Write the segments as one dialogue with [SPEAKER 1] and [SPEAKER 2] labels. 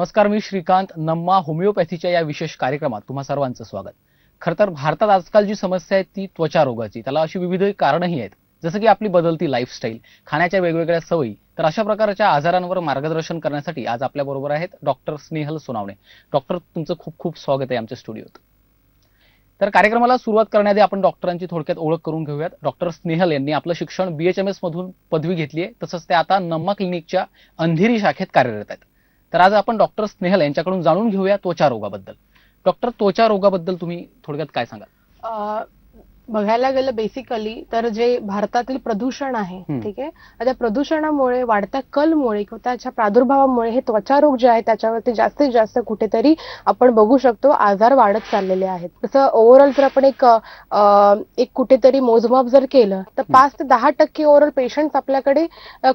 [SPEAKER 1] नमस्कार, मी श्रीकांत. नम्मा होमिओपॅथीच्या या विशेष कार्यक्रमात तुम्हा सर्वांचं स्वागत. खरं तर भारतात आजकाल जी समस्या आहे ती त्वचा रोगाची. त्याला अशी विविध कारणंही आहेत, जसं की आपली बदलती लाईफस्टाईल, खाण्याच्या वेगवेगळ्या सवयी. तर अशा प्रकारच्या आजारांवर मार्गदर्शन करण्यासाठी आज आपल्या बरोबर आहेत डॉक्टर स्नेहल सोनावणे. डॉक्टर, तुमचं खूप खूप स्वागत आहे आमच्या स्टुडिओत. तर कार्यक्रमाला सुरुवात करण्याआधी आपण डॉक्टरांची थोडक्यात ओळख करून घेऊयात. डॉक्टर स्नेहल यांनी आपलं शिक्षण BHMS मधून पदवी घेतली आहे. तसंच ते आता नम्मा क्लिनिकच्या अंधेरी शाखेत कार्यरत आहेत. तर आज आपण डॉक्टर स्नेहल यांच्याकडून जाणून घेऊया त्वचा रोगाबद्दल. डॉक्टर, त्वचा रोगाबद्दल तुम्ही थोडक्यात काय सांगाल?
[SPEAKER 2] बघायला गेलं बेसिकली तर जे भारतातील प्रदूषण आहे, ठीक आहे, त्या प्रदूषणामुळे वाढत्या कलमुळे किंवा त्याच्या प्रादुर्भावामुळे हे त्वचा रोग जे आहे त्याच्यावरती जास्तीत जास्त कुठेतरी आपण बघू शकतो आजार वाढत चाललेले आहेत. तसं ओव्हरऑल जर आपण एक कुठेतरी मोजमाप जर केलं तर 5 ते 10% ओव्हरऑल पेशंट्स आपल्याकडे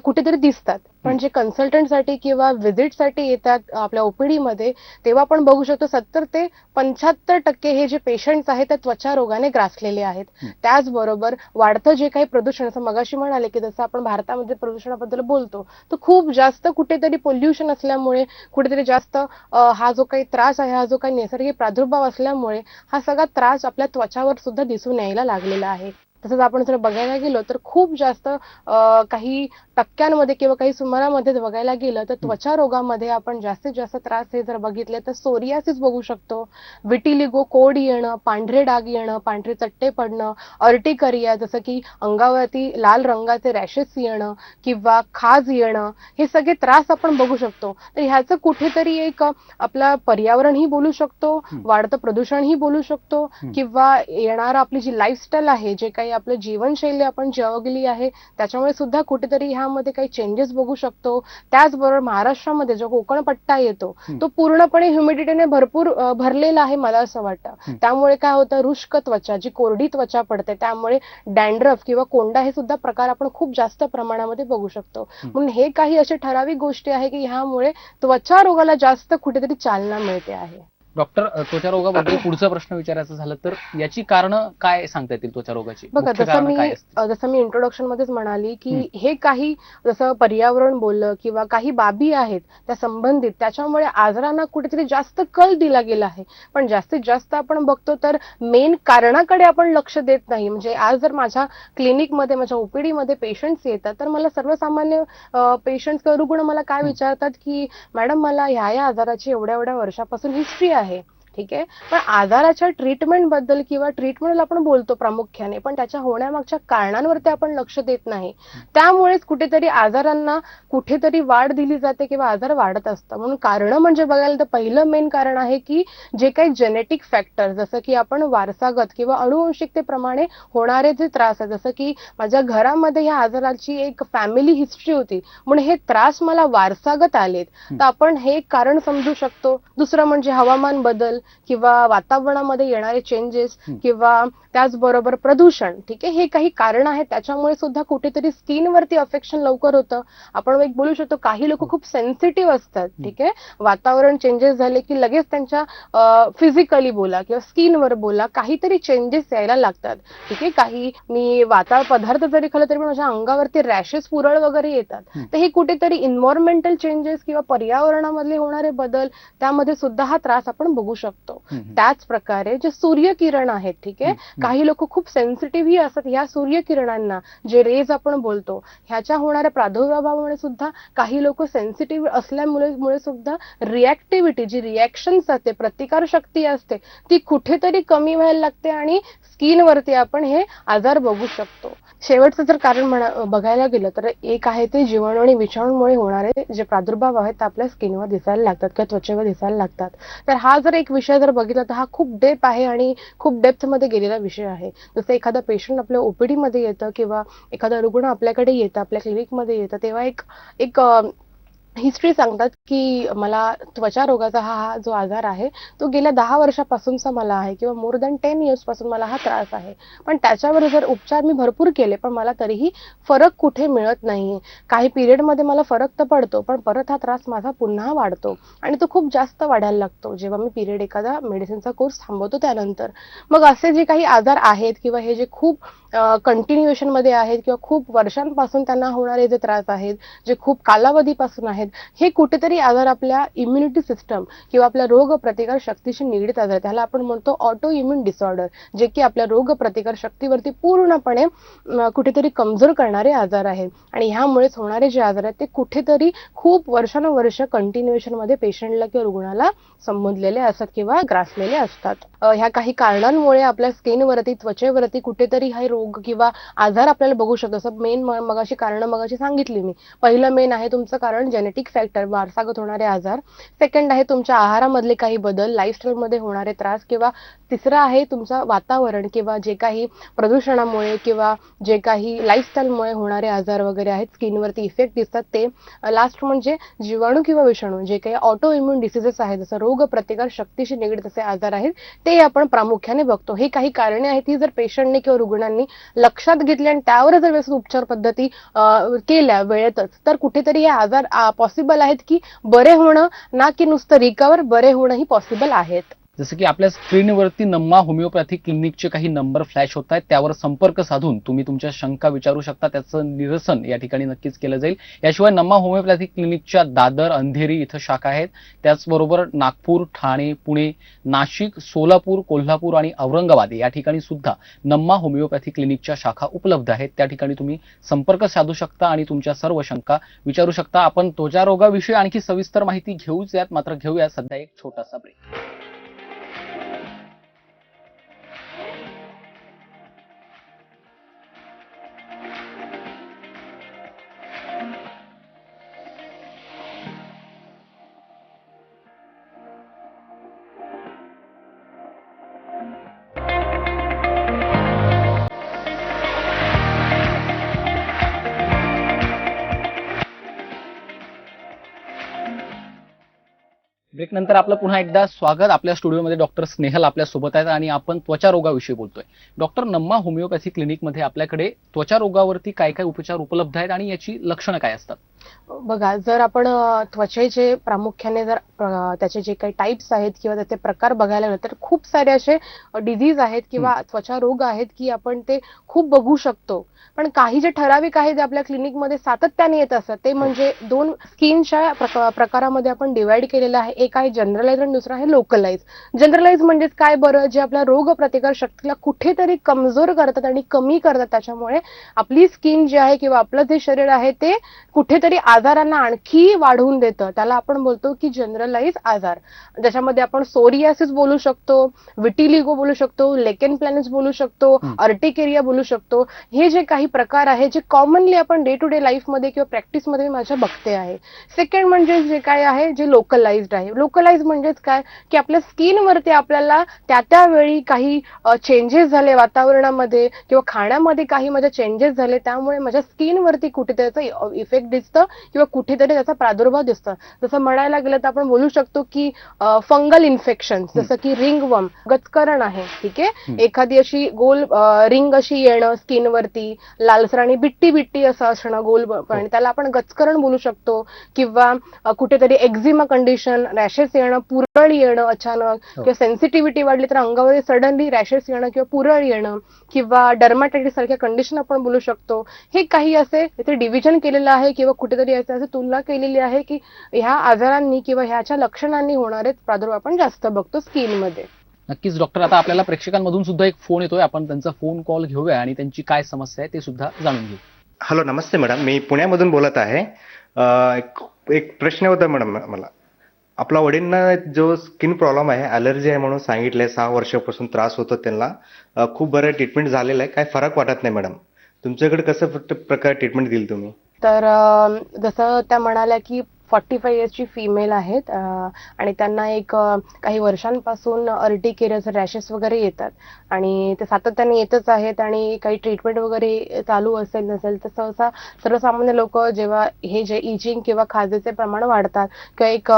[SPEAKER 2] कुठेतरी दिसतात. पण जे कन्सल्टंटसाठी किंवा व्हिजिटसाठी येतात आपल्या ओपीडी मध्ये, तेव्हा आपण बघू शकतो 70 ते 75% हे जे पेशंट्स आहेत त्या त्वचा रोगाने ग्रासलेले आहेत. त्याचबरोबर वाढतं जे काही प्रदूषण, असं मगाशी म्हणाले की जसं आपण भारतामध्ये प्रदूषणाबद्दल बोलतो तर खूप जास्त कुठेतरी पोल्युशन असल्यामुळे, कुठेतरी जास्त हा जो काही त्रास आहे, हा जो काही नैसर्गिक प्रादुर्भाव असल्यामुळे हा सगळा त्रास आपल्या त्वचावर सुद्धा दिसून यायला लागलेला आहे. तसंच आपण जर बघायला गेलो तर खूप जास्त काही टक्क्यांमध्ये किंवा काही सुमारामध्ये बघायला गेलं तर त्वचा रोगामध्ये आपण जास्तीत जास्त त्रास हे जर बघितले तर सोरियासिस बघू शकतो, विटिलिगो, कोड येणं, पांढरे डाग येणं, पांढरे चट्टे पडणं, अर्टिकरिया जसं की अंगावरती लाल रंगाचे रॅशेस येणं किंवा खाज येणं, हे सगळे त्रास आपण बघू शकतो. तर ह्याचं कुठेतरी एक आपलं पर्यावरणही बोलू शकतो, वाढतं प्रदूषणही बोलू शकतो, किंवा येणारं आपली जी लाईफस्टाईल आहे, जे काही आपलं जीवनशैली आपण जगली आहे त्याच्यामुळे सुद्धा कुठेतरी ह्यामध्ये काही चेंजेस बघू शकतो. त्याचबरोबर महाराष्ट्रामध्ये जो कोकण पट्टा येतो तो पूर्णपणे ह्युमिडिटीने भरपूर भरलेला आहे मला असं वाटतं. त्यामुळे काय होतं, रुष्क त्वचा, जी कोरडी त्वचा पडते, त्यामुळे डॅन्ड्रफ किंवा कोंडा हे सुद्धा प्रकार आपण खूप जास्त प्रमाणामध्ये बघू शकतो. म्हणून हे काही असे ठराविक गोष्टी आहे की ह्यामुळे त्वचा रोगाला जास्त कुठेतरी चालना मिळते आहे.
[SPEAKER 1] डॉक्टर, त्वचा रोगाबद्दल पुढचा प्रश्न विचारायचा झालं तर याची कारणं काय सांगता येतील त्वचा रोगाची?
[SPEAKER 2] बघा,
[SPEAKER 1] मुख्य कारणं काय असतील?
[SPEAKER 2] जसं मी इंट्रोडक्शन मध्येच म्हणाली की हे काही जसं पर्यावरण बोललं किंवा काही बाबी आहेत त्या संबंधित, त्याच्यामुळे आजारांना कुठेतरी जास्त कल दिला गेला आहे. पण जास्तीत जास्त आपण बघतो तर मेन कारणाकडे आपण लक्ष देत नाही. म्हणजे आज जर माझ्या क्लिनिकमध्ये, माझ्या ओपीडी मध्ये पेशंट्स येतात तर मला सर्वसामान्य पेशंट्स किंवा रुग्ण मला काय विचारतात की मॅडम, मला ह्या आजाराची एवढ्या एवढ्या वर्षापासून हिस्ट्री आहे, ठीक आहे, पण आजाराच्या ट्रीटमेंट बद्दल किंवा ट्रीटमेंटला आपण बोलतो प्रामुख्याने, पण त्याच्या होण्यामागच्या कारणांवरती आपण लक्ष देत नाही. त्यामुळेच कुठेतरी आजारांना कुठेतरी वाढ दिली जाते किंवा आजार वाढत असतं. म्हणून कारण म्हणजे बघायला तर पहिलं मेन कारण आहे की जे काही जेनेटिक फॅक्टर, जसं की आपण वारसागत किंवा अनुवंशिकतेप्रमाणे होणारे जे त्रास आहे, जसं की माझ्या घरामध्ये ह्या आजाराची एक फॅमिली हिस्ट्री होती म्हणून हे त्रास मला वारसागत आलेत, तर आपण हे कारण समजू शकतो. दुसरं म्हणजे हवामान बदल किंवा वातावरणामध्ये येणारे चेंजेस किंवा त्याचबरोबर प्रदूषण, ठीक आहे, हे काही कारण आहेत. त्याच्यामुळे सुद्धा कुठेतरी स्किनवरती अफेक्शन लवकर होतं. आपण एक बोलू शकतो काही लोक खूप सेन्सिटिव्ह असतात, ठीक आहे, वातावरण चेंजेस झाले की लगेच त्यांच्या फिजिकली बोला किंवा स्किनवर बोला काहीतरी चेंजेस यायला लागतात, ठीक आहे. काही मी पदार्थ जरी खाल्लं तरी पण माझ्या अंगावरती रॅशेस, पुरळ वगैरे येतात. तर हे कुठेतरी इन्व्हायरमेंटल चेंजेस किंवा पर्यावरणामधले होणारे बदल, त्यामध्ये सुद्धा हा त्रास आपण बघू शकतो. त्याच प्रकारे जे सूर्यकिरण आहेत, ठीक आहे, काही लोक खूप सेन्सिटिव्ह असतात ह्या सूर्यकिरणांना, जे रेज आपण बोलतो, ह्याच्या होणाऱ्या प्रादुर्भावामुळे सुद्धा काही लोक सेन्सिटिव्ह असल्यामुळे सुद्धा रिॲक्टिव्हिटी, जी रिॲक्शन्स असते, प्रतिकार शक्ती असते, ती कुठेतरी कमी व्हायला लागते आणि स्किनवरती आपण हे आजार बघू शकतो. शेवटचं जर कारण बघायला गेलं तर एक आहे ते जीवाणू आणि विषाणूमुळे होणारे जे प्रादुर्भाव आहेत ते आपल्या स्किनवर दिसायला लागतात किंवा त्वचेवर दिसायला लागतात. तर हा जर एक विषय जर बघितला तर हा खूप डेप आहे आणि खूप डेप्थ मध्ये गेलेला विषय आहे. जसं एखादा पेशंट आपल्या ओपीडी मध्ये येतं किंवा एखादा रुग्ण आपल्याकडे येतं, आपल्या क्लिनिकमध्ये येतं, तेव्हा एक हिस्ट्री सांगतात की मला त्वचा रोगाचा हा जो आजार आहे तो गेल्या 10 वर्षापासूनचा मला आहे किंवा मोर दॅन 10 इयर्स पासून मला हा त्रास आहे. पण त्याच्यावर जर उपचार मी भरपूर केले पण मला तरीही फरक कुठे मिळत नाहीये. काही पिरियडमध्ये मला फरक तर पडतो पण परत हा त्रास माझा पुन्हा वाढतो आणि तो खूप जास्त वाढायला लागतो जेव्हा मी पिरियड एखादा मेडिसिनचा कोर्स थांबवतो त्यानंतर. मग असे जे काही आजार आहेत किंवा हे जे खूप कंटिन्युएशन मध्ये आहेत किंवा खूप वर्षांपासून त्यांना होणारे जे त्रास आहेत, जे खूप कालावधीपासून आहेत, आहेत, हे कुठेतरी आजार आपल्या इम्युनिटी सिस्टम किंवा आपल्या रोग प्रतिकार शक्तीशी निगडीत आजार, त्याला आपण म्हणतो ऑटो इम्युन डिसऑर्डर, जे की आपल्या रोग प्रतिकार शक्तीवरती पूर्णपणे कुठेतरी कमजोर करणारे आजार आहेत. आणि ह्यामुळेच होणारे जे आजार आहेत ते कुठेतरी खूप वर्षानुवर्ष कंटिन्युएशन मध्ये पेशंटला किंवा रुग्णाला संबोधलेले असतात किंवा ग्रासलेले असतात. ह्या काही कारणांमुळे आपल्या स्किनवरती, त्वचेवरती कुठेतरी हे रोग किंवा आजार आपल्याला बघू शकतो. असं मेन मगाशी कारण मगाशी सांगितली मी. पहिलं मेन आहे तुमचं कारण जेनेटिक फॅक्टर, वारसागत होणारे आजार. सेकंड आहे तुमच्या आहारामधले काही बदल, लाईफस्टाईलमध्ये होणारे त्रास, किंवा तिसरं आहे तुमचं वातावरण किंवा जे काही प्रदूषणामुळे किंवा जे काही लाईफस्टाईलमुळे होणारे आजार वगैरे आहेत, स्किनवरती इफेक्ट दिसतात ते. लास्ट म्हणजे जीवाणू किंवा विषाणू, जे काही ऑटो इम्युन डिसीजेस आहेत, जसं रोग प्रतिकार शक्तीशी निगडीत असे आजार आहेत, ते आपण प्रामुख्याने बघतो. हे काही कारणे आहेत, ती जर पेशंटने किंवा रुग्णांनी लक्षात घेतली आणि त्यावर जर व्यवस्थित उपचार पद्धती केल्या वेळेतच, तर कुठेतरी हे आजार पॉसिबल आहेत की बरे होणं, ना की नुसतं रिकवर, बरे होणं ही पॉसिबल आहेत.
[SPEAKER 1] जसं की आपल्या स्क्रीनवरती नम्मा होमिओपॅथी क्लिनिकचे काही नंबर फ्लॅश होत आहेत, त्यावर संपर्क साधून तुम्ही तुमच्या शंका विचारू शकता. त्याचं निरसन या ठिकाणी नक्कीच केलं जाईल. याशिवाय नम्मा होमिओपॅथी क्लिनिकच्या दादर, अंधेरी इथं शाखा आहेत. त्याचबरोबर नागपूर, ठाणे, पुणे, नाशिक, सोलापूर, कोल्हापूर आणि औरंगाबाद या ठिकाणी सुद्धा नम्मा होमिओपॅथी क्लिनिकच्या शाखा उपलब्ध आहेत. त्या ठिकाणी तुम्ही संपर्क साधू शकता आणि तुमच्या सर्व शंका विचारू शकता. आपण त्वचारोगाविषयी आणखी सविस्तर माहिती घेऊच यात, मात्र घेऊया सध्या एक छोटासा ब्रेक. ब्रेक नंतर आपलं पुन्हा एकदा स्वागत. आपल्या स्टुडिओमध्ये डॉक्टर स्नेहल आपल्या सोबत आहेत आणि आपण त्वचा रोगाविषयी बोलतोय. डॉक्टर, नम्मा होमिओपॅथी क्लिनिकमध्ये आपल्याकडे त्वचा रोगावरती काय काय उपचार उपलब्ध आहेत आणि याची लक्षणं काय असतात?
[SPEAKER 2] बघा, जर आपण त्वचेचे प्रामुख्याने जर त्याचे जे काही टाइप्स आहेत किंवा त्याचे प्रकार बघायला गेलो तर खूप सारे असे डिझीज आहेत किंवा त्वचा रोग आहेत की आपण ते खूप बघू शकतो. पण काही जे ठराविक आहेत जे आपल्या क्लिनिकमध्ये सातत्याने येत असतात, ते म्हणजे दोन स्किनच्या प्रकारामध्ये आपण डिवाइड केलेलं आहे. एक आहे जनरलाइज आणि दुसरा आहे लोकलाइज. जनरलाइज म्हणजेच काय बरं, जे आपल्या रोग प्रतिकार शक्तीला कुठेतरी कमजोर करतात आणि कमी करतात. त्याच्यामुळे आपली स्किन जी आहे किंवा आपलं जे शरीर आहे ते कुठेतरी आजारांना आणखी वाढवून देतं. त्याला आपण बोलतो की जनरलाइज आजार, ज्याच्यामध्ये आपण सोरियासिस बोलू शकतो, विटिलिगो बोलू शकतो, लेकेन प्लॅनिस बोलू शकतो, अर्टिकेरिया बोलू शकतो. हे जे काही प्रकार आहे जे कॉमनली आपण डे टू डे लाईफमध्ये किंवा प्रॅक्टिसमध्ये माझ्या बघते आहे. सेकंड म्हणजे जे काय आहे जे लोकलाइज्ड आहे. लोकलाइज म्हणजेच काय की आपल्या स्किनवरती आपल्याला त्या वेळी काही चेंजेस झाले वातावरणामध्ये किंवा खाण्यामध्ये काही माझ्या चेंजेस झाले, त्यामुळे माझ्या स्किनवरती कुठेतरी त्याचा इफेक्ट दिसतं किंवा कुठेतरी त्याचा प्रादुर्भाव दिसतो. जसं म्हणायला गेलं तर आपण बोलू शकतो की फंगल इन्फेक्शन, जसं की रिंगवर्म, गचकरण आहे. ठीक आहे, एखादी अशी गोल रिंग अशी येणं स्किनवरती, लालसर आणि बिट्टी बिट्टी असं असणं गोल, पण त्याला आपण गचकरण बोलू शकतो. किंवा कुठेतरी एक्झिमा कंडिशन, रॅशेस येणं, पुरळ येणं अचानक, किंवा सेन्सिटिव्हिटी वाढली तर अंगावर सडनली रॅशेस येणं किंवा पुरळ येणं, किंवा डर्माटायटिस सारख्या कंडिशन आपण बोलू शकतो. हे काही असे इथे डिव्हिजन केलेलं आहे किंवा कुठेतरी असं तुलना केलेली आहे की ह्या आजारांनी किंवा ह्याच्या लक्षणांनी होणारे प्रादुर्भाव आपण जास्त बघतो स्किनमध्ये.
[SPEAKER 1] नक्कीच डॉक्टर, आता आपल्याला प्रेक्षकांमधून सुद्धा एक फोन येतोय. आपण त्यांचा फोन कॉल घेऊया आणि त्यांची काय समस्या आहे ते सुद्धा जाणून घेऊ.
[SPEAKER 3] हॅलो, नमस्ते मॅडम, मी पुण्यामधून बोलत आहे. एक प्रश्न होता मॅडम मला. आपल्या वडीलना जो स्किन प्रॉब्लेम आहे, ॲलर्जी आहे म्हणून सांगितलंय, 6 वर्षापासून त्रास होतो त्यांना. खूप बरं ट्रीटमेंट झालेलं आहे, काय फरक वाटत नाही मॅडम. तुमच्याकडे कसं प्रकारे ट्रीटमेंट दिली तुम्ही?
[SPEAKER 2] तर जसं त्या म्हणाल्या की 45 इयर्सची फिमेल आहेत आणि त्यांना एक काही वर्षांपासून अर्टिकेरियाचे रॅशेस वगैरे येतात आणि ते सातत्याने येतच आहेत आणि काही ट्रीटमेंट वगैरे चालू असेल नसेल तर सहसा सर्वसामान्य लोक जेव्हा हे जे इचिंग किंवा खाजेचे प्रमाण वाढतात किंवा एक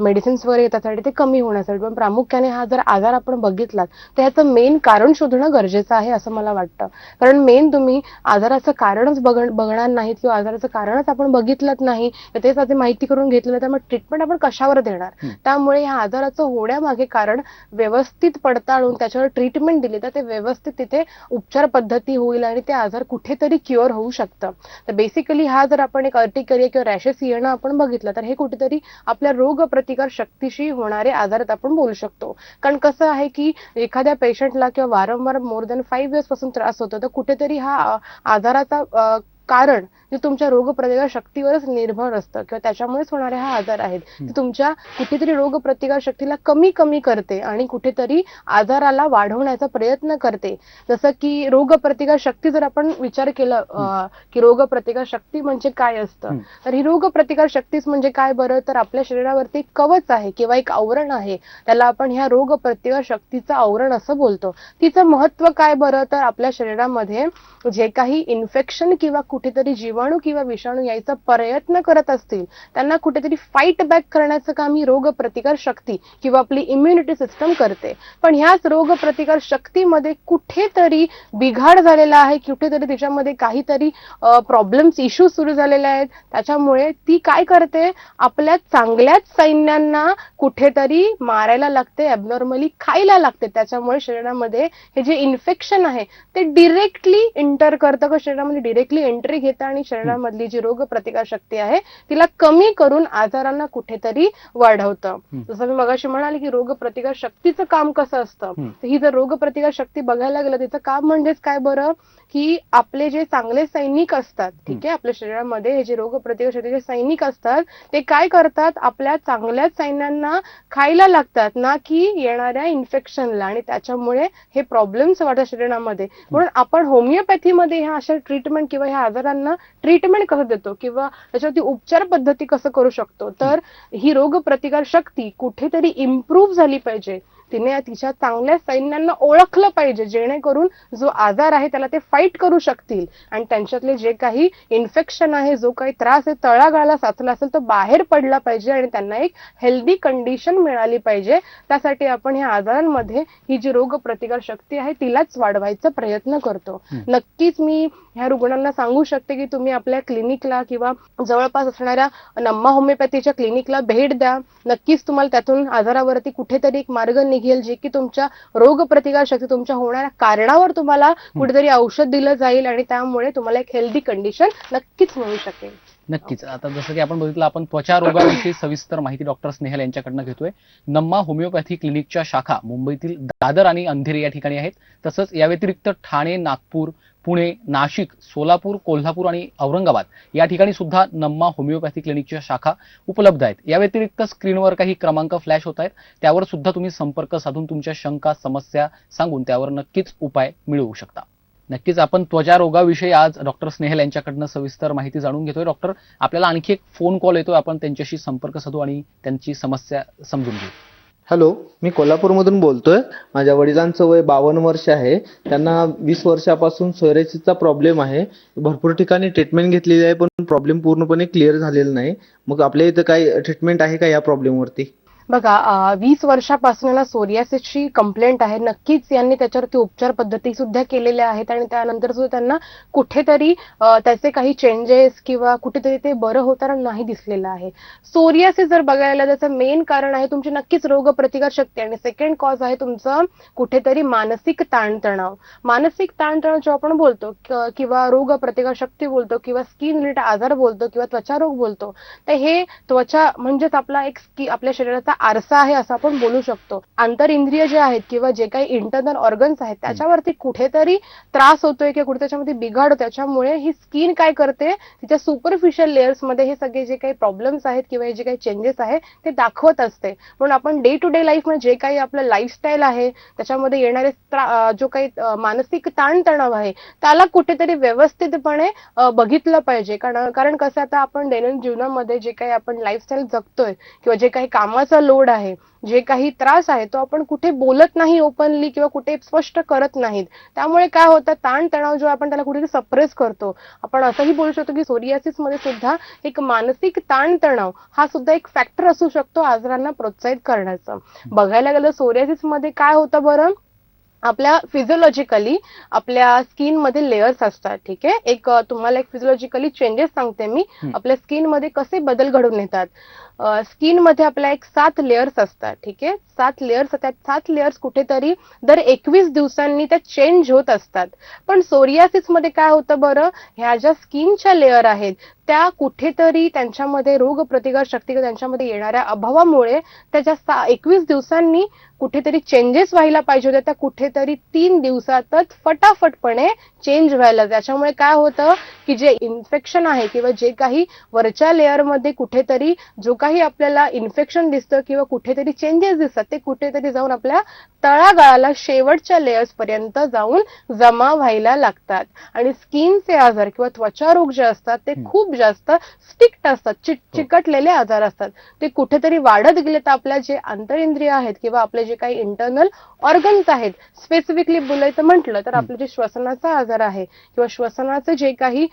[SPEAKER 2] मेडिसिन्स वगैरे येतात ते कमी होण्यासाठी, पण प्रामुख्याने हा जर आजार आपण बघितलात तर ह्याचं मेन कारण शोधणं गरजेचं आहे असं मला वाटतं. कारण मेन तुम्ही आजाराचं कारणच बघणार नाहीत किंवा आजाराचं कारणच आपण बघितलंच नाही, तेच आधी माहिती करून घेतलं तर मग ट्रीटमेंट आपण कशावर देणार. त्यामुळे ह्या आजाराचं होण्यामागे कारण व्यवस्थित पडताळून त्याच्यावर ट्रीटमेंट दिली तर ते व्यवस्थित तिथे उपचार पद्धती होईल आणि ते आजार कुठेतरी क्युअर होऊ शकतं. तर बेसिकली हा जर आपण एक अर्टिकरिया किंवा रॅशेस येणं आपण बघितलं तर हे कुठेतरी आपल्या रोग प्रतिकार शक्तीशी होणारे आजारात आपण बोलू शकतो. कारण कसं आहे की एखाद्या पेशंटला किंवा वारंवार मोर दॅन 5 इयर्स पासून त्रास होतो तर कुठेतरी हा आजाराचा कारण जे तुमच्या रोगप्रतिकार शक्तीवरच निर्भर असतं किंवा त्याच्यामुळेच होणारे हा आजार आहेत ते तुमच्या कुठेतरी रोगप्रतिकार शक्तीला कमी करते आणि कुठेतरी आजाराला वाढवण्याचा प्रयत्न करते. जसं की रोगप्रतिकार शक्ती जर आपण विचार केला की रोगप्रतिकार शक्ती म्हणजे काय असतं तर ही रोगप्रतिकार शक्तीच म्हणजे काय बरं, तर आपल्या शरीरावरती एक कवच आहे किंवा एक आवरण आहे, त्याला आपण ह्या रोगप्रतिकार शक्तीचं आवरण असं बोलतो. तिचं महत्व काय बरं, तर आपल्या शरीरामध्ये जे काही इन्फेक्शन किंवा कुठेतरी जीवाणू किंवा विषाणू यायचा प्रयत्न करत असतील त्यांना कुठेतरी फाईट बॅक करण्याचं काम ही रोगप्रतिकार शक्ती किंवा आपली इम्युनिटी सिस्टम करते. पण ह्याच रोगप्रतिकार शक्तीमध्ये कुठेतरी बिघाड झालेला आहे, कुठेतरी तिच्यामध्ये काहीतरी प्रॉब्लेम्स इश्यूज सुरू झालेले आहेत. त्याच्यामुळे ती काय करते, आपल्या चांगल्याच सैन्यांना कुठेतरी मारायला लागते, ॲबनॉर्मली खायला लागते. त्याच्यामुळे शरीरामध्ये हे जे इन्फेक्शन आहे ते डिरेक्टली एंटर करतं का शरीरामध्ये डिरेक्टली एंट्री घेतं आणि शरीरामधली जी रोगप्रतिकार शक्ती आहे तिला कमी करून आजारांना कुठेतरी वाढवतं. जसं मी मगाशी म्हणाले की रोगप्रतिकार शक्तीचं काम कसं असतं, तर ही जर रोगप्रतिकार शक्ती बघायला गेलं तिचं काम म्हणजेच काय बरं, की आपले जे चांगले सैनिक असतात, ठीक आहे, आपल्या शरीरामध्ये हे जे रोगप्रतिकार शक्तीचे सैनिक असतात ते काय करतात, आपल्या चांगल्याच सैन्यांना खायला लागतात ना की येणाऱ्या इन्फेक्शनला, आणि त्याच्यामुळे हे प्रॉब्लेम्स वाढतात शरीरामध्ये. म्हणून आपण होमिओपॅथीमध्ये ह्या अशा ट्रीटमेंट किंवा ह्या आजारांना ट्रीटमेंट कसं देतो किंवा त्याच्यावरती उपचार पद्धती कसं करू शकतो, तर ही रोगप्रतिकार शक्ती कुठेतरी इम्प्रूव्ह झाली पाहिजे, तिने तिच्या चांगल्या सैन्यांना ओळखलं पाहिजे जेणेकरून जो आजार आहे त्याला ते फाईट करू शकतील आणि त्यांच्यातले जे काही इन्फेक्शन आहे, जो काही त्रास आहे, तळागाळाला साचला असेल तो बाहेर पडला पाहिजे आणि त्यांना एक हेल्दी कंडिशन मिळाली पाहिजे. त्यासाठी आपण ह्या आजारांमध्ये ही जी रोगप्रतिकार शक्ती आहे तिलाच वाढवायचा प्रयत्न करतो. नक्कीच मी ह्या रुग्णांना सांगू शकते की तुम्ही आपल्या क्लिनिकला किंवा जवळपास असणाऱ्या नम्मा होमिओपॅथीच्या क्लिनिकला भेट द्या. नक्कीच तुम्हाला त्यातून आजारावरती कुठेतरी एक मार्ग निघेल जे की तुमच्या रोगप्रतिकार शक्ती, तुमच्या होणाऱ्या कारणावर तुम्हाला कुठेतरी औषध दिलं जाईल आणि त्यामुळे तुम्हाला एक हेल्दी कंडिशन नक्कीच मिळू शकेल.
[SPEAKER 1] नक्कीच. आता जसं की आपण बघितलं, आपण त्वचा रोगाविषयी सविस्तर माहिती डॉक्टर स्नेहल यांच्याकडनं घेतोय. नम्मा होमिओपॅथी क्लिनिकच्या शाखा मुंबईतील दादर आणि अंधेरी या ठिकाणी आहेत. तसंच या व्यतिरिक्त ठाणे, नागपूर, पुणे, नाशिक, सोलापूर, कोल्हापूर आणि औरंगाबाद या ठिकाणी सुद्धा नम्मा होमिओपॅथी क्लिनिकच्या शाखा उपलब्ध आहेत. या व्यतिरिक्त स्क्रीनवर काही क्रमांक फ्लॅश होत आहेत, त्यावर सुद्धा तुम्ही संपर्क साधून तुमच्या शंका, समस्या सांगून त्यावर नक्कीच उपाय मिळवू शकता. नक्कीच आपण त्वचा रोगाविषयी आज डॉक्टर स्नेहल यांच्याकडनं सविस्तर माहिती जाणून घेतोय. डॉक्टर, आपल्याला आणखी एक फोन कॉल येतोय, आपण त्यांच्याशी संपर्क साधू आणि त्यांची समस्या समजून घेऊ.
[SPEAKER 4] हॅलो, मी कोल्हापूरमधून बोलतोय. माझ्या वडिलांचं वय 52 वर्ष आहे. त्यांना 20 वर्षापासून सोरायसिसचा प्रॉब्लेम आहे. भरपूर ठिकाणी ट्रीटमेंट घेतलेली आहे पण प्रॉब्लेम पूर्णपणे क्लिअर झालेला नाही. मग आपल्या इथं काही ट्रीटमेंट आहे का या प्रॉब्लेमवरती?
[SPEAKER 2] बघा, 20 वर्षापासून याला सोरियासिसची कंप्लेंट आहे. नक्कीच यांनी त्याच्यावरती उपचार पद्धती सुद्धा केलेल्या आहेत आणि त्यानंतर सुद्धा त्यांना कुठेतरी त्याचे काही चेंजेस किंवा कुठेतरी ते बरं होताना नाही दिसलेलं आहे. सोरियासिस जर बघायला त्याचं मेन कारण आहे तुमची नक्कीच रोगप्रतिकार शक्ती आणि सेकंड कॉज आहे तुमचं कुठेतरी मानसिक ताणतणाव. मानसिक ताणतणाव जेव्हा आपण बोलतो किंवा रोगप्रतिकार शक्ती बोलतो किंवा स्किन रिलेटेड आजार बोलतो किंवा त्वचा रोग बोलतो, तर हे त्वचा म्हणजेच आपला एक आपल्या शरीराचा आरसा आहे असं आपण बोलू शकतो. आंतर इंद्रिय जे आहेत किंवा जे काही इंटरनल ऑर्गन्स आहेत त्याच्यावरती कुठेतरी त्रास होतोय किंवा कुठे त्याच्यामध्ये बिघाड होतो, त्याच्यामुळे ही स्किन काय करते, तिच्या सुपरफिशियल लेयर्स मध्ये हे सगळे जे काही प्रॉब्लेम्स आहेत किंवा जे काही चेंजेस आहेत ते दाखवत असते. म्हणून आपण डे टू डे लाईफ मध्ये जे काही आपलं लाईफस्टाईल आहे त्याच्यामध्ये येणारे जो काही मानसिक ताणतणाव आहे त्याला कुठेतरी व्यवस्थितपणे बघितलं पाहिजे. कारण कसं आता आपण दैनंदिन जीवनामध्ये जे काही आपण लाईफस्टाईल जगतोय किंवा जे काही कामाचा लोड आहे, जे काही त्रास आहे तो आपण कुठे बोलत नाही ओपनली किंवा कुठे स्पष्ट करत नाहीत. त्यामुळे काय होतं, ताणतणाव जो आपण त्याला कुठेतरी सप्रेस करतो. आपण असंही बोलू शकतो की सोरियासिस मध्ये सुद्धा एक मानसिक ताणतणाव हा सुद्धा एक फॅक्टर असू शकतो आजारांना प्रोत्साहित करण्याचं. बघायला गेलं सोरियासिस मध्ये काय होतं बरं, आपल्या फिजिओलॉजिकली आपल्या स्किन मध्ये लेयर्स असतात. ठीक आहे, तुम्हाला एक फिजिओलॉजिकली चेंजेस सांगते मी. आपल्या स्किन मध्ये कसे बदल घडून येतात. स्किन मध्ये आपल्या 7 लेयर्स असतात. ठीक आहे, 7 लेयर्स असतात. 7 लेयर्स कुठेतरी दर 21 दिवसांनी त्या चेंज होत असतात. पण सोरियासिस मध्ये काय होतं बरं, ह्या ज्या स्किनच्या लेयर आहेत त्या कुठेतरी त्यांच्यामध्ये रोग प्रतिकार शक्ती त्यांच्यामध्ये येणाऱ्या अभावामुळे त्या ज्या 21 दिवसांनी कुठेतरी चेंजेस व्हायला पाहिजे होत्या त्या कुठेतरी 3 दिवसातच फटाफटपणे चेंज व्हायला. त्याच्यामुळे काय होतं की जे इन्फेक्शन आहे किंवा जे काही वरच्या लेअरमध्ये कुठेतरी जो काही आपल्याला इन्फेक्शन दिसतं किंवा कुठेतरी चेंजेस दिसतात ते कुठेतरी जाऊन आपल्या तळागाळाला शेवटच्या लेयर्स पर्यंत जाऊन जमा व्हायला लागतात. आणि स्किनचे आजार किंवा त्वचा रोग जे असतात ते खूप जास्त स्टिक्ट असतात, चिकटलेले आजार असतात. ते कुठेतरी वाढत गेले तर आपल्या जे आंतरिंद्रिय आहेत किंवा आपले जे काही इंटरनल ऑर्गन्स आहेत, स्पेसिफिकली बोलायचं म्हटलं तर आपले जे श्वसनाचा आजार आहे किंवा श्वसनाचं जे काही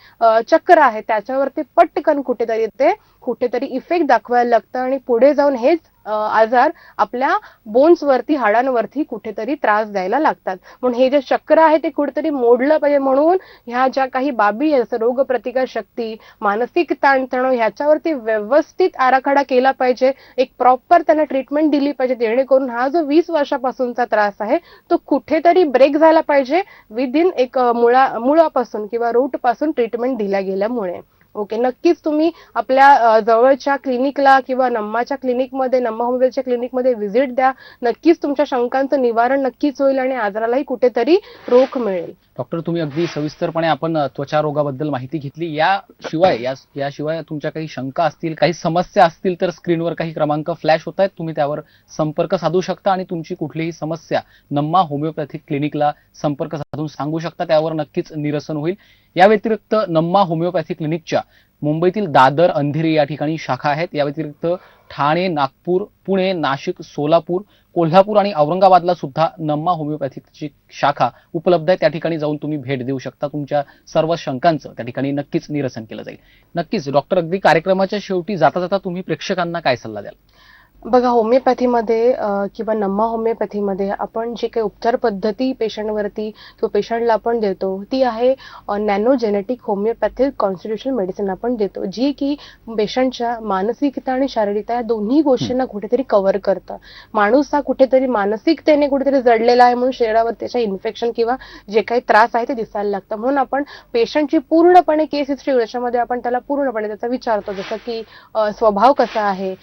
[SPEAKER 2] चक्र आहे त्याच्यावरती पटकन कुठेतरी इफेक्ट दाखवायला लागतं आणि पुढे जाऊन हेच आजार आपल्या बोन्सवरती, हाडांवरती कुठेतरी त्रास द्यायला लागतात. म्हणून हे जे चक्र आहे ते कुठेतरी मोडलं पाहिजे. म्हणून ह्या ज्या काही बाबी आहेत जसं रोगप्रतिकार शक्ती, मानसिक ताणतणाव ह्याच्यावरती व्यवस्थित आराखडा केला पाहिजे. एक प्रॉपर त्यांना ट्रीटमेंट दिली पाहिजे जेणेकरून हा जो 20 वर्षापासूनचा त्रास आहे तो कुठेतरी ब्रेक झाला पाहिजे विदिन एक मुळापासून किंवा रूट पासून ट्रीटमेंट दिल्या गेल्यामुळे. ओके, नक्कीच तुम्ही आपल्या जवळच्या क्लिनिकला किंवा नम्मा होमिओपॅथीच्या क्लिनिकमध्ये व्हिजिट द्या. नक्कीच तुमच्या शंकांचं निवारण नक्कीच होईल आणि आजारालाही कुठेतरी रोख मिळेल.
[SPEAKER 1] डॉक्टर, तुम्ही अगदी सविस्तरपणे आपण त्वचा रोगाबद्दल माहिती घेतली. याशिवाय तुमच्या काही शंका असतील, काही समस्या असतील तर स्क्रीनवर काही क्रमांक फ्लॅश होत आहेत, तुम्ही त्यावर संपर्क साधू शकता आणि तुमची कुठलीही समस्या नम्मा होमिओपॅथिक क्लिनिकला संपर्क साधून सांगू शकता. त्यावर नक्कीच निरसन होईल. या व्यतिरिक्त नम्मा होमिओपॅथी क्लिनिकच्या मुंबईतील दादर, अंधेरी या ठिकाणी शाखा आहेत. या व्यतिरिक्त ठाणे, नागपूर, पुणे, नाशिक, सोलापूर, कोल्हापूर आणि औरंगाबादला सुद्धा नम्मा होमिओपॅथीची शाखा उपलब्ध आहे. त्या ठिकाणी जाऊन तुम्ही भेट देऊ शकता. तुमच्या सर्व शंकांचं त्या ठिकाणी नक्कीच निरसन केलं जाईल. नक्कीच डॉक्टर, अगदी कार्यक्रमाच्या शेवटी जाता जाता तुम्ही प्रेक्षकांना काय सल्ला द्याल?
[SPEAKER 2] बघा, होमिओपॅथीमध्ये किंवा नम्मा होमिओपॅथीमध्ये आपण जे काही उपचार पद्धती पेशंटवरती किंवा पेशंटला आपण देतो ती आहे nano genetic homeopathic constitutional medicine आपण देतो, जी की पेशंटच्या मानसिकता आणि शारीरिकता या दोन्ही गोष्टींना कुठेतरी कव्हर करतं. माणूस हा कुठेतरी मानसिकतेने कुठेतरी जडलेला आहे म्हणून शरीरावर त्याच्या इन्फेक्शन किंवा जे काही त्रास आहे ते दिसायला लागतं. म्हणून आपण पेशंटची पूर्णपणे केस हिस्ट्री त्याच्यामध्ये आपण त्याला पूर्णपणे त्याचा विचारतो, जसं की स्वभाव कसा आहे,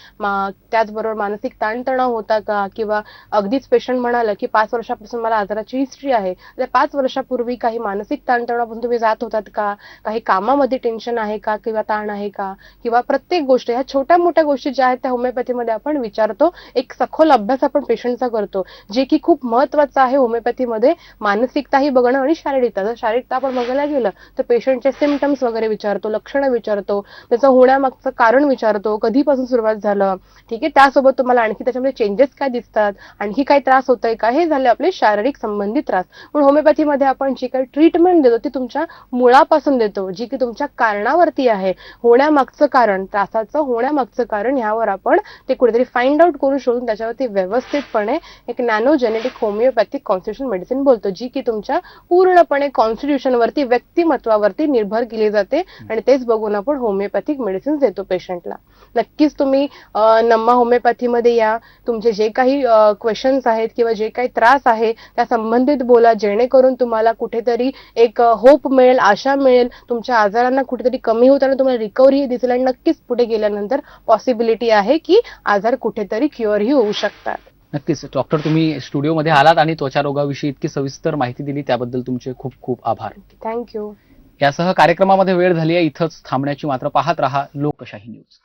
[SPEAKER 2] त्याचबरोबर मानसिक ताणतणाव होता का, किंवा अगदीच पेशंट म्हणाला की 5 वर्षापासून मला आजाराची हिस्ट्री आहे, तर 5 वर्षापूर्वी काही मानसिक ताणतणावापासून तुम्ही जात होतात का, काही कामामध्ये टेन्शन आहे का किंवा ताण आहे का, किंवा प्रत्येक गोष्ट ह्या छोट्या मोठ्या गोष्टी ज्या आहेत त्या होमिओपॅथीमध्ये आपण विचारतो. एक सखोल अभ्यास आपण पेशंटचा करतो, जे की खूप महत्वाचं आहे होमिओपॅथीमध्ये. मानसिकताही बघणं आणि शारीरिकता. जर शारीरिकता आपण बघायला गेलं तर पेशंटचे सिम्पटम्स वगैरे विचारतो, लक्षणं विचारतो, त्याचं होण्यामागचं कारण विचारतो, कधीपासून सुरुवात झालं, ठीक आहे, त्यासोबत तुम्हाला आणखी त्याच्यामध्ये चेंजेस काय दिसतात, आणखी काय त्रास होतोय का, हे झाले आपले शारीरिक संबंधित त्रास. पण होमिओपॅथीमध्ये आपण जी काही ट्रीटमेंट देतो ती तुमच्या मुळापासून देतो, जी की तुमच्या कारणावरती आहे. होण्यामागचं कारण, त्रासाचं होण्यामागचं कारण ह्यावर आपण ते कुठेतरी फाइंड आउट करून शोधून त्याच्यावरती व्यवस्थितपणे एक nano genetic homeopathic constitution medicine बोलतो, जी की तुमच्या पूर्णपणे कॉन्स्टिट्यूशनवरती, व्यक्तिमत्वावरती निर्भर केली जाते आणि तेच बघून आपण होमिओपॅथिक मेडिसिन देतो पेशंटला. नक्कीच तुम्ही नम्मा होमिओपॅथीमध्ये या. तुमचे जे काही क्वेश्चन्स आहेत किंवा जे काही त्रास आहे त्या संबंधित बोला, जेणेकरून तुम्हाला कुठेतरी एक होप मिळेल, आशा मिळेल, तुमच्या आजारांना कुठेतरी कमी होताना तुम्हाला रिकव्हरी दिसेल आणि नक्कीच पुढे गेल्यानंतर पॉसिबिलिटी आहे की आजार कुठेतरी क्युअरही होऊ शकतात.
[SPEAKER 1] नक्कीच डॉक्टर, तुम्ही स्टुडिओमध्ये आलात आणि त्वचा रोगाविषयी इतकी सविस्तर माहिती दिली त्याबद्दल तुमचे खूप खूप आभार.
[SPEAKER 2] थँक्यू.
[SPEAKER 1] यासह कार्यक्रमामध्ये वेळ झाली आहे. इथंच थांबण्याची मात्र पाहत रहा लोकशाही न्यूज.